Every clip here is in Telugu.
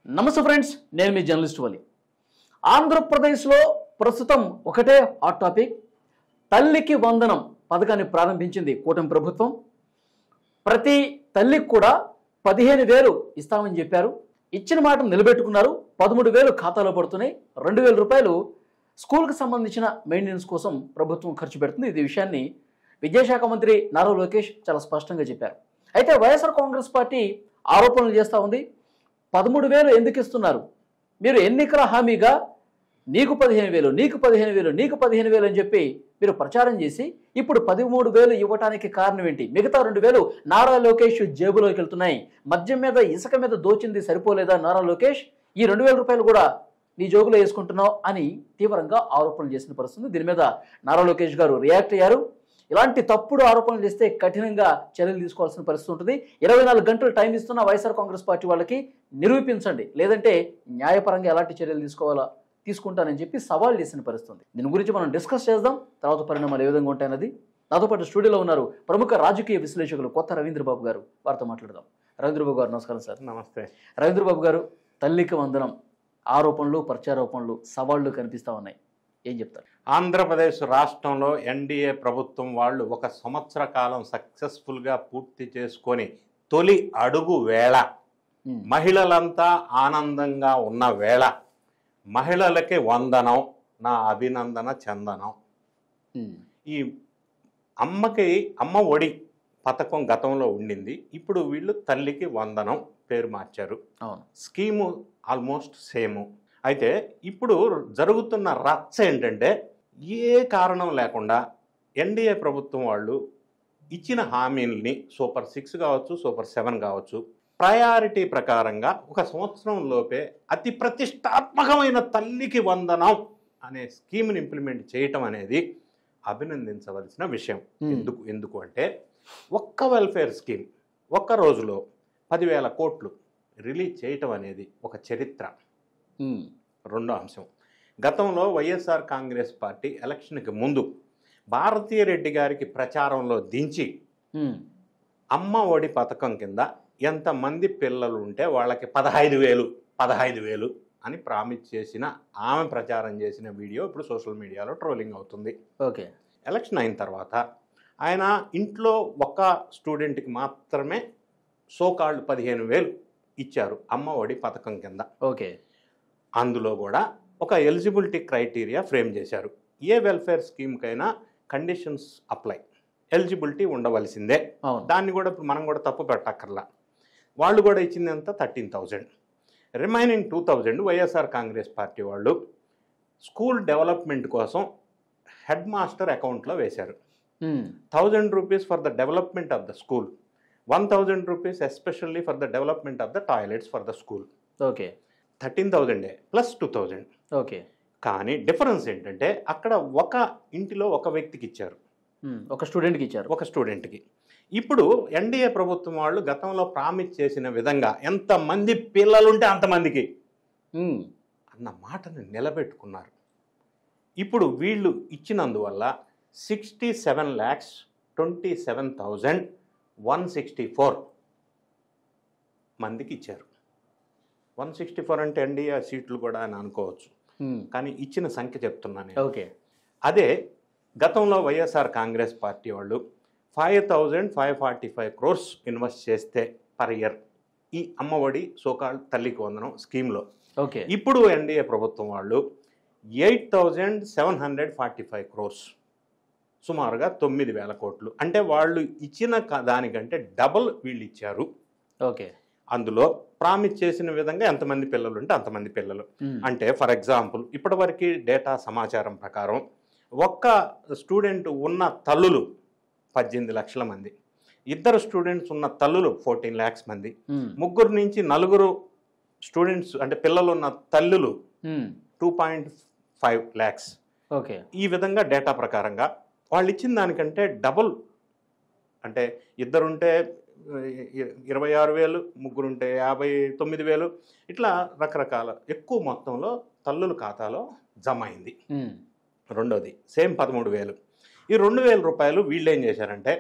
నమస్తే ఫ్రెండ్స్, నేను మీ జర్నలిస్ట్ వలి. ఆంధ్రప్రదేశ్లో ప్రస్తుతం ఒకటే హాట్ టాపిక్. తల్లికి వందనం పథకాన్ని ప్రారంభించింది కూటమి ప్రభుత్వం. ప్రతి తల్లికి కూడా 15,000 ఇస్తామని చెప్పారు. ఇచ్చిన మాట నిలబెట్టుకున్నారు. 13,000 ఖాతాలో పడుతున్నాయి. 2,000 రూపాయలు స్కూల్కి సంబంధించిన మెయింటెనెన్స్ కోసం ప్రభుత్వం ఖర్చు పెడుతుంది. ఇది విషయాన్ని విద్యాశాఖ మంత్రి నారా లోకేష్ చాలా స్పష్టంగా చెప్పారు. అయితే వైఎస్ఆర్ కాంగ్రెస్ పార్టీ ఆరోపణలు చేస్తూ ఉంది. 13,000 ఎందుకు ఇస్తున్నారు? మీరు ఎన్నికల హామీగా నీకు 15,000, నీకు 15,000, నీకు 15,000 అని చెప్పి మీరు ప్రచారం చేసి ఇప్పుడు 13,000 ఇవ్వటానికి కారణం ఏంటి? మిగతా 2,000 నారా లోకేష్ జేబులోకి వెళ్తున్నాయి. మద్యం మీద, ఇసుక మీద దోచింది సరిపోలేదా నారా లోకేష్? ఈ 2,000 రూపాయలు కూడా నీ జోబులో వేసుకుంటున్నావు అని తీవ్రంగా ఆరోపణలు చేసిన పరిస్థితి. దీని మీద నారా లోకేష్ గారు రియాక్ట్ అయ్యారు. ఇలాంటి తప్పుడు ఆరోపణలు చేస్తే కఠినంగా చర్యలు తీసుకోవాల్సిన పరిస్థితి ఉంటుంది. 24 గంటలు టైం ఇస్తున్న వైఎస్ఆర్ కాంగ్రెస్ పార్టీ వాళ్ళకి నిరూపించండి, లేదంటే న్యాయపరంగా ఎలాంటి చర్యలు తీసుకుంటానని చెప్పి సవాల్ చేసిన పరిస్థితి. దీని గురించి మనం డిస్కస్ చేద్దాం. తర్వాత పరిణామాలు ఏ విధంగా ఉంటాయన్నది. నాతో పాటు స్టూడియోలో ఉన్నారు ప్రముఖ రాజకీయ విశ్లేషకులు కొత్త రవీంద్రబాబు గారు. వారితో మాట్లాడదాం. రవీంద్రబాబు గారు నమస్కారం సార్. నమస్తే. రవీంద్రబాబు గారు, తల్లికి వందనం ఆరోపణలు, ప్రత్యారోపణలు, సవాళ్లు కనిపిస్తా ఉన్నాయి. ఏం చెప్తారు? ఆంధ్రప్రదేశ్ రాష్ట్రంలో ఎన్డీఏ ప్రభుత్వం వాళ్ళు 1 సంవత్సర కాలం సక్సెస్ఫుల్గా పూర్తి చేసుకొని తొలి అడుగు వేళ, మహిళలంతా ఆనందంగా ఉన్న వేళ, మహిళలకి వందనం, నా అభినందన చందనం. ఈ అమ్మ ఒడి పథకం గతంలో ఉండింది. ఇప్పుడు వీళ్ళు తల్లికి వందనం పేరు మార్చారు. Scheme almost same. అయితే ఇప్పుడు జరుగుతున్న రచ్చ ఏంటంటే, ఏ కారణం లేకుండా ఎన్డీఏ ప్రభుత్వం వాళ్ళు ఇచ్చిన హామీలని సూపర్ 6 కావచ్చు, సూపర్ 7 కావచ్చు, ప్రయారిటీ ప్రకారంగా 1 సంవత్సరం లోపే అతి ప్రతిష్టాత్మకమైన తల్లికి వందనం అనే స్కీమ్ని ఇంప్లిమెంట్ చేయటం అనేది అభినందించవలసిన విషయం. ఎందుకు అంటే, ఒక్క వెల్ఫేర్ స్కీమ్ ఒక్క రోజులో 10,000 కోట్లు రిలీజ్ చేయటం అనేది ఒక చరిత్ర. రెండో అంశం, గతంలో వైఎస్ఆర్ కాంగ్రెస్ పార్టీ ఎలక్షన్కి ముందు భారతీయ రెడ్డి గారికి ప్రచారంలో దించి అమ్మ ఒడి పథకం కింద ఎంతమంది పిల్లలు ఉంటే వాళ్ళకి 15,000 అని ప్రామిస్ చేసిన ఆమె ప్రచారం చేసిన వీడియో ఇప్పుడు సోషల్ మీడియాలో ట్రోలింగ్ అవుతుంది. ఓకే. ఎలక్షన్ అయిన తర్వాత ఆయన ఇంట్లో ఒక స్టూడెంట్కి మాత్రమే సోకాల్డ్ 15,000 ఇచ్చారు అమ్మ ఒడి పథకం కింద. ఓకే. అందులో కూడా ఒక ఎలిజిబిలిటీ క్రైటీరియా ఫ్రేమ్ చేశారు. ఏ వెల్ఫేర్ స్కీమ్కైనా కండిషన్స్ అప్లై, ఎలిజిబిలిటీ ఉండవలసిందే. దాన్ని కూడా మనం కూడా తప్పు పెట్టక్కర్లా. వాళ్ళు కూడా ఇచ్చింది ఎంత? 13,000. రిమైనింగ్ 2,000 వైఎస్ఆర్ కాంగ్రెస్ పార్టీ వాళ్ళు స్కూల్ డెవలప్మెంట్ కోసం హెడ్ మాస్టర్ అకౌంట్లో వేశారు. 1,000 rupees for the development of the school, 1,000 rupees especially for the development of the toilets for the school. Okay. 13,000 plus 2,000. Okay. కానీ డిఫరెన్స్ ఏంటంటే, అక్కడ ఒక ఇంటిలో ఒక వ్యక్తికి ఇచ్చారు, ఒక స్టూడెంట్కి ఇచ్చారు, ఒక స్టూడెంట్కి. ఇప్పుడు ఎన్డీఏ ప్రభుత్వం వాళ్ళు గతంలో ప్రామిస్ చేసిన విధంగా ఎంతమంది పిల్లలుంటే అంతమందికి అన్న మాటను నిలబెట్టుకున్నారు. ఇప్పుడు వీళ్ళు ఇచ్చినందువల్ల 67,27,164 మందికి ఇచ్చారు. 164 అంటే ఎన్డీఏ సీట్లు కూడా అని అనుకోవచ్చు, కానీ ఇచ్చిన సంఖ్య చెప్తున్నాను. ఓకే. అదే గతంలో వైఎస్ఆర్ కాంగ్రెస్ పార్టీ వాళ్ళు 5,545 crores ఇన్వెస్ట్ చేస్తే పర్ ఇయర్ ఈ అమ్మఒడి సోకాల్డ్ తల్లికి వందనం స్కీమ్లో. ఓకే. ఇప్పుడు ఎన్డీఏ ప్రభుత్వం వాళ్ళు 8,745 crores, సుమారుగా 9,000 కోట్లు. అంటే వాళ్ళు ఇచ్చిన దానికంటే డబుల్ వీళ్ళు ఇచ్చారు. ఓకే. అందులో ప్రామిస్ చేసిన విధంగా ఎంతమంది పిల్లలు ఉంటే అంతమంది పిల్లలు. అంటే ఫర్ ఎగ్జాంపుల్, ఇప్పటివరకు డేటా సమాచారం ప్రకారం ఒక్క స్టూడెంట్ ఉన్న తల్లులు 18 లక్షల మంది, 2 స్టూడెంట్స్ ఉన్న తల్లులు 14 lakhs మంది, 3 నుంచి 4 స్టూడెంట్స్ అంటే పిల్లలు ఉన్న తల్లులు 2.5 lakhs. ఓకే. ఈ విధంగా డేటా ప్రకారంగా వాళ్ళు ఇచ్చిన దానికంటే డబుల్. అంటే 2 ఉంటే 26,000, 3 ఉంటే 59,000, ఇట్లా రకరకాల ఎక్కువ మొత్తంలో తల్లుల ఖాతాలో జమ అయింది. రెండోది సేమ్ 13,000. ఈ 2,000 రూపాయలు వీళ్ళు ఏం చేశారంటే,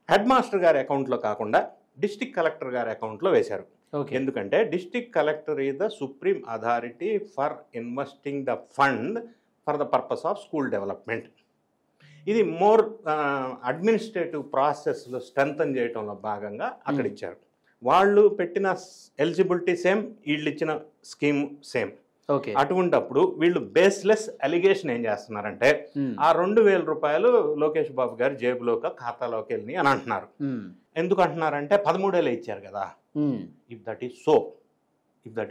హెడ్ మాస్టర్ గారి అకౌంట్లో కాకుండా డిస్ట్రిక్ట్ కలెక్టర్ గారి అకౌంట్లో వేశారు. ఓకే. ఎందుకంటే district collector is the supreme authority for investing the fund for the purpose of school development. ఇది మోర్ అడ్మినిస్ట్రేటివ్ ప్రాసెస్లో స్ట్రెంథన్ చేయడంలో భాగంగా అక్కడ ఇచ్చారు. వాళ్ళు పెట్టిన ఎలిజిబిలిటీ సేమ్, వీళ్ళు ఇచ్చిన స్కీమ్ సేమ్. ఓకే. అటువంటప్పుడు వీళ్ళు బేస్లెస్ అలిగేషన్ ఏం చేస్తున్నారంటే ఆ 2,000 రూపాయలు లోకేష్ బాబు గారి జేబులోకి ఖాతాలోకి వెళ్ళి అని అంటున్నారు. ఎందుకు అంటున్నారంటే 13 ఏళ్ళు ఇచ్చారు కదా. If that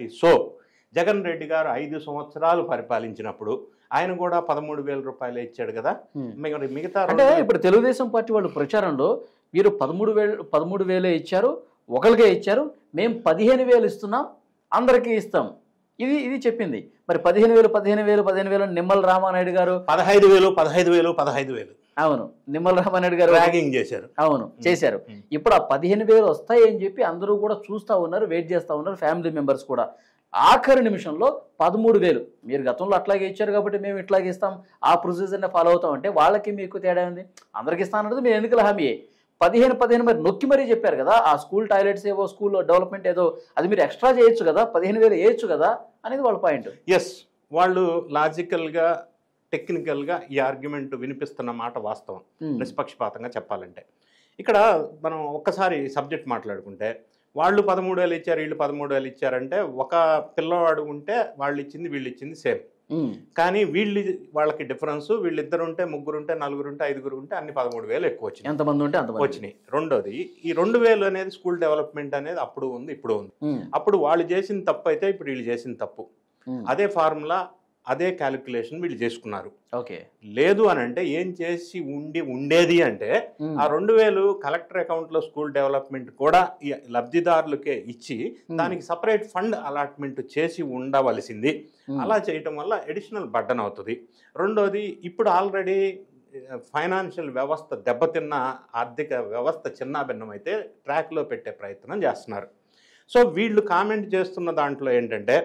is so Jagan Reddy గారు 5 సంవత్సరాలు పరిపాలించినప్పుడు ఆయన కూడా 13,000 రూపాయలు ఇచ్చాడు కదా. మిగతా అంటే ఇప్పుడు తెలుగుదేశం పార్టీ వాళ్ళు ప్రచారంలో మీరు 13,000 ఇచ్చారు, ఒకరికే ఇచ్చారు, మేము 15,000 ఇస్తున్నాం, అందరికీ ఇస్తాం, ఇది చెప్పింది. మరి 15,000 నిమ్మల రామానాయుడు గారు 15,000 అవును నిమ్మల రామానాయుడు గారు ర్యాగింగ్ చేశారు. అవును చేశారు. ఇప్పుడు ఆ 15,000 వస్తాయి అని చెప్పి అందరూ కూడా చూస్తూ ఉన్నారు, వెయిట్ చేస్తూ ఉన్నారు, ఫ్యామిలీ మెంబర్స్ కూడా. ఆఖరి నిమిషంలో 13,000 మీరు గతంలో అట్లాగే ఇచ్చారు కాబట్టి మేము ఇట్లాగే ఇస్తాం, ఆ ప్రొసీజర్ని ఫాలో అవుతాం అంటే వాళ్ళకి మీకు తేడా ఉంది. అందరికి ఇస్తానన్నది మీరు ఎన్నికల హామీ. 15 మరి నొక్కి మరీ చెప్పారు కదా. ఆ స్కూల్ టాయిలెట్స్ ఏవో, స్కూల్ డెవలప్మెంట్ ఏదో, అది మీరు ఎక్స్ట్రా చేయొచ్చు కదా, 15,000 వేయచ్చు కదా అనేది వాళ్ళ పాయింట్. ఎస్, వాళ్ళు లాజికల్గా టెక్నికల్గా ఈ ఆర్గ్యుమెంట్ వినిపిస్తున్న మాట వాస్తవం, నిష్పక్షపాతంగా చెప్పాలంటే. ఇక్కడ మనం ఒక్కసారి సబ్జెక్ట్ మాట్లాడుకుంటే వాళ్ళు 13,000 ఇచ్చారు, వీళ్ళు 13,000 ఇచ్చారంటే ఒక పిల్లవాడు ఉంటే వాళ్ళు ఇచ్చింది వీళ్ళు ఇచ్చింది సేమ్. కానీ వాళ్ళకి డిఫరెన్స్, వీళ్ళిద్దరు ఉంటే, ముగ్గురు ఉంటే, నలుగురు ఉంటే, 5గురు ఉంటే అన్ని 13,000 ఎక్కువ వచ్చినాయి. ఎంతమంది ఉంటే అంత వచ్చినాయి. రెండోది, ఈ 2,000 అనేది స్కూల్ డెవలప్మెంట్ అనేది అప్పుడు ఉంది, ఇప్పుడు ఉంది. అప్పుడు వాళ్ళు చేసిన తప్పు అయితే ఇప్పుడు వీళ్ళు చేసిన తప్పు. అదే ఫార్ములా, అదే క్యాలిక్యులేషన్ వీళ్ళు చేసుకున్నారు. ఓకే. లేదు అని అంటే ఏం చేసి ఉండేది అంటే ఆ 2,000 కలెక్టర్ అకౌంట్లో స్కూల్ డెవలప్మెంట్ కూడా లబ్ధిదారులకే ఇచ్చి దానికి సపరేట్ ఫండ్ అలాట్మెంట్ చేసి ఉండవలసింది. అలా చేయటం వల్ల అడిషనల్ బర్డన్ అవుతుంది. రెండోది, ఇప్పుడు ఆల్రెడీ ఫైనాన్షియల్ వ్యవస్థ దెబ్బతిన్న, ఆర్థిక వ్యవస్థ చిన్నాభిన్నమైతే ట్రాక్లో పెట్టే ప్రయత్నం చేస్తున్నారు. సో వీళ్ళు కామెంట్ చేస్తున్న దాంట్లో ఏంటంటే,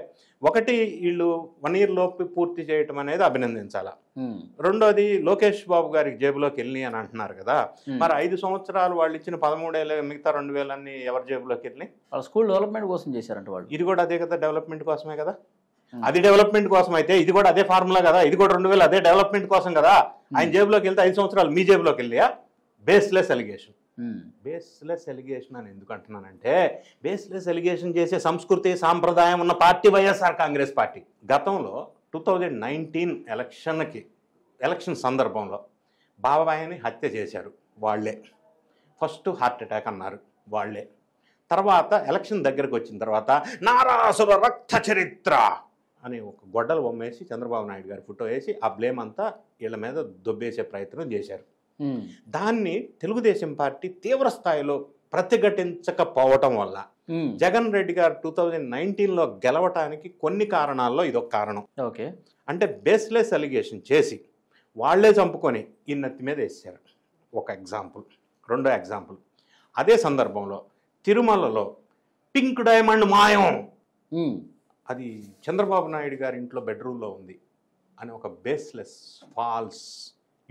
ఒకటి, వీళ్ళు 1 year లోపు పూర్తి చేయటం అనేది అభినందించాలా. రెండోది, లోకేష్ బాబు గారికి జేబులోకి వెళ్ళి అని అంటున్నారు కదా. మరి 5 సంవత్సరాలు వాళ్ళు ఇచ్చిన 13,000, మిగతా 2,000 అన్ని ఎవరి జేబులోకి వెళ్ళి? వాళ్ళు స్కూల్ డెవలప్మెంట్ కోసం చేశారంట వాళ్ళు. ఇది కూడా అదే కదా, డెవలప్మెంట్ కోసమే కదా. అది డెవలప్మెంట్ కోసం అయితే ఇది కూడా అదే ఫార్ములా కదా. ఇది కూడా 2,000 అదే డెవలప్మెంట్ కోసం కదా. ఆయన జేబులోకి వెళ్తే 5 సంవత్సరాలు మీ జేబులోకి వెళ్ళియా? Baseless allegation. బేస్లెస్ ఎలిగేషన్ అని ఎందుకు అంటున్నానంటే, బేస్లెస్ ఎలిగేషన్ చేసే సంస్కృతి, సాంప్రదాయం ఉన్న పార్టీ వైఎస్ఆర్ కాంగ్రెస్ పార్టీ. గతంలో 2019 ఎలక్షన్ సందర్భంలో బాబాయిని హత్య చేశారు వాళ్ళే. ఫస్ట్ హార్ట్ అటాక్ అన్నారు వాళ్ళే. తర్వాత ఎలక్షన్ దగ్గరకు వచ్చిన తర్వాత నారాసుర రక్త చరిత్ర అని ఒక గొడ్డలు బొమ్మేసి చంద్రబాబు నాయుడు గారి ఫోటో వేసి ఆ బ్లేమ్ అంతా వీళ్ళ మీద దొబ్బేసే ప్రయత్నం చేశారు. దాన్ని తెలుగుదేశం పార్టీ తీవ్ర స్థాయిలో ప్రతిఘటించకపోవటం వల్ల జగన్ రెడ్డి గారు 2019లో గెలవటానికి కొన్ని కారణాల్లో ఇదొక కారణం. ఓకే. అంటే బేస్లెస్ అలిగేషన్ చేసి వాళ్లే చంపుకొని ఈ నెత్తి మీద వేసారు. ఒక ఎగ్జాంపుల్. రెండో ఎగ్జాంపుల్, అదే సందర్భంలో తిరుమలలో పింక్ డైమండ్ మాయం, అది చంద్రబాబు నాయుడు గారి ఇంట్లో బెడ్రూమ్లో ఉంది అని ఒక బేస్లెస్, ఫాల్స్,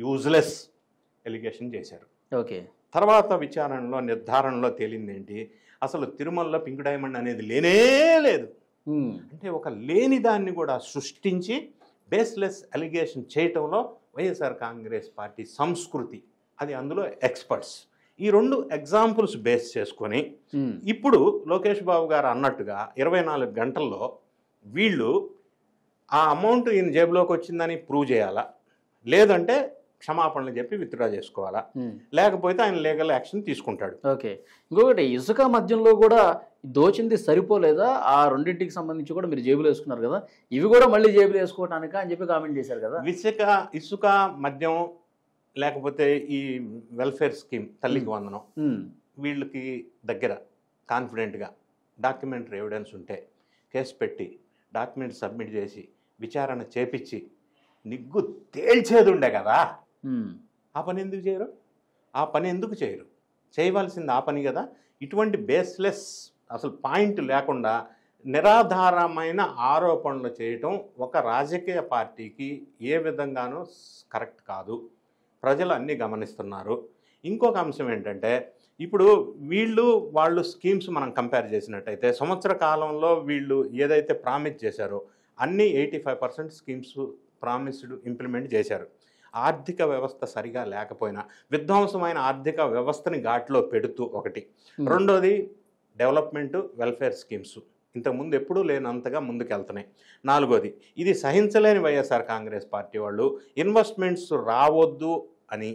యూజ్లెస్ ఎలిగేషన్ చేశారు. ఓకే. తర్వాత విచారణలో, నిర్ధారణలో తేలింది ఏంటి, అసలు తిరుమలలో పింక్ డైమండ్ అనేది లేనే లేదు. అంటే ఒక లేని దాన్ని కూడా సృష్టించి బేస్లెస్ ఎలిగేషన్ చేయటంలో వైఎస్ఆర్ కాంగ్రెస్ పార్టీ సంస్కృతి, అది అందులో ఎక్స్పర్ట్స్. ఈ 2 ఎగ్జాంపుల్స్ బేస్ చేసుకొని ఇప్పుడు లోకేష్ బాబు గారు అన్నట్టుగా 24 గంటల్లో వీళ్ళు ఆ అమౌంట్ ఈయన జేబులోకి వచ్చిందని ప్రూవ్ చేయాలా, లేదంటే క్షమాపణలు చెప్పి విత్డ్రా చేసుకోవాలా, లేకపోతే ఆయన లీగల్ యాక్షన్ తీసుకుంటాడు. ఓకే. ఇంకొకటి, ఇసుక మద్యంలో కూడా దోచింది సరిపోలేదా? ఆ రెండింటికి సంబంధించి కూడా మీరు జేబులు వేసుకున్నారు కదా, ఇవి కూడా మళ్ళీ జేబులు వేసుకోవటానికా అని చెప్పి కామెంట్ చేశారు కదా. ఇసుక మద్యం, లేకపోతే ఈ వెల్ఫేర్ స్కీమ్, తల్లికి వందనం, వీళ్ళకి దగ్గర కాన్ఫిడెంట్గా డాక్యుమెంటరీ ఎవిడెన్స్ ఉంటే కేసు పెట్టి డాక్యుమెంట్ సబ్మిట్ చేసి విచారణ చేపించి నిగ్గు తేల్చేది ఉండే కదా. ఆ పని ఎందుకు చేయరు? చేయవలసింది ఆ పని కదా. ఇటువంటి బేస్లెస్, అసలు పాయింట్ లేకుండా నిరాధారమైన ఆరోపణలు చేయటం ఒక రాజకీయ పార్టీకి ఏ విధంగానూ కరెక్ట్ కాదు. ప్రజలు అన్నీ గమనిస్తున్నారు. ఇంకొక అంశం ఏంటంటే, ఇప్పుడు వాళ్ళు స్కీమ్స్ మనం కంపేర్ చేసినట్టయితే సంవత్సర కాలంలో వీళ్ళు ఏదైతే ప్రామిస్ చేశారో అన్ని 85% స్కీమ్స్ ప్రామిస్డ్ ఇంప్లిమెంట్ చేశారు. ఆర్థిక వ్యవస్థ సరిగా లేకపోయినా విధ్వంసమైన ఆర్థిక వ్యవస్థని ఘాట్లో పెడుతూ ఒకటి, రెండోది డెవలప్మెంట్ వెల్ఫేర్ స్కీమ్స్ ఇంతకుముందు ఎప్పుడూ లేనంతగా ముందుకెళ్తున్నాయి. నాలుగోది ఇది సహించలేని వైఎస్ఆర్ కాంగ్రెస్ పార్టీ వాళ్ళు ఇన్వెస్ట్మెంట్స్ రావద్దు అని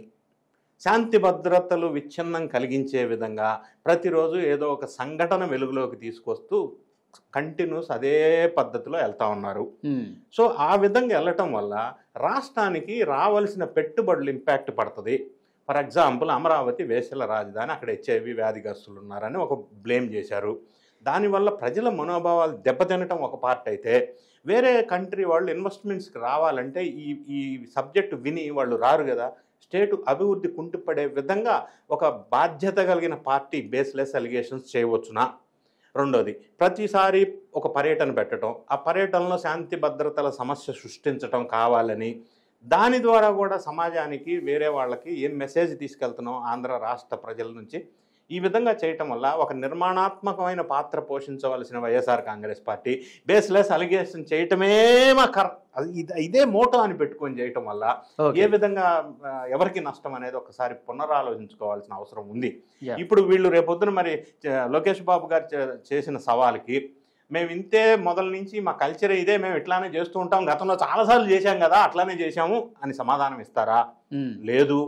శాంతి భద్రతలు విచ్ఛిన్నం కలిగించే విధంగా ప్రతిరోజు ఏదో ఒక సంఘటన వెలుగులోకి తీసుకొస్తూ కంటిన్యూస్ అదే పద్ధతిలో వెళ్తా ఉన్నారు. సో ఆ విధంగా వెళ్ళటం వల్ల రాష్ట్రానికి రావాల్సిన పెట్టుబడులు ఇంపాక్ట్ పడుతుంది. ఫర్ ఎగ్జాంపుల్ అమరావతి వేసల రాజధాని, అక్కడ హెచ్ఐవి వ్యాధిగ్రస్తులు ఉన్నారని ఒక బ్లేమ్ చేశారు. దానివల్ల ప్రజల మనోభావాలు దెబ్బతినటం ఒక పార్ట్ అయితే, వేరే కంట్రీ వాళ్ళు ఇన్వెస్ట్మెంట్స్కి రావాలంటే ఈ సబ్జెక్టు విని వాళ్ళు రారు కదా. స్టేటు అభివృద్ధి కుంటుపడే విధంగా ఒక బాధ్యత కలిగిన పార్టీ బేస్లెస్ అలిగేషన్స్ చేయవచ్చునా? రెండోది, ప్రతిసారి ఒక పర్యటన పెట్టడం, ఆ పర్యటనలో శాంతి భద్రతల సమస్య సృష్టించడం కావాలని, దాని ద్వారా కూడా సమాజానికి వేరే వాళ్ళకి ఏం మెసేజ్ తీసుకెళ్తున్నాం ఆంధ్ర రాష్ట్ర ప్రజల నుంచి, ఈ విధంగా చేయటం వల్ల ఒక నిర్మాణాత్మకమైన పాత్ర పోషించవలసిన YSR Congress party baseless allegation చేయటమే ఇదే మోటో అని పెట్టుకొని చేయటం వల్ల ఏ విధంగా ఎవరికి నష్టం అనేది ఒకసారి పునరాలోచించుకోవాల్సిన అవసరం ఉంది. ఇప్పుడు వీళ్ళు రేపొద్దున మరి లోకేష్ బాబు గారు చేసిన సవాల్కి మేము ఇంతే మొదల నుంచి మా కల్చర్ ఇదే, మేము ఇట్లానే చేస్తూ ఉంటాం, గతంలో చాలాసార్లు చేశాం కదా అట్లానే చేశాము అని సమాధానం ఇస్తారా? లేదు.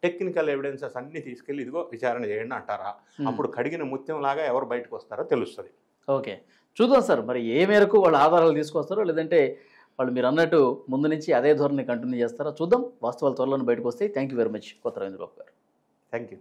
టెక్నికల్ ఎవిడెన్సెస్ అన్ని తీసుకెళ్ళి ఇదిగో విచారణ చేయండి అంటారా? అప్పుడు కడిగిన ముత్యం లాగా ఎవరు బయటకు వస్తారో తెలుస్తుంది. ఓకే, చూద్దాం సార్ మరి ఏ మేరకు వాళ్ళ ఆధారాలు తీసుకొస్తారో, లేదంటే వాళ్ళు మీరు అన్నట్టు ముందు నుంచి అదే ధోరణి కంటిన్యూ చేస్తారో చూద్దాం. వాస్తవాలు త్వరలో బయటకు వస్తాయి. థ్యాంక్ యూ వెరీ మచ్ కొత్త రవీంద్రబాబు గారు. Thank you.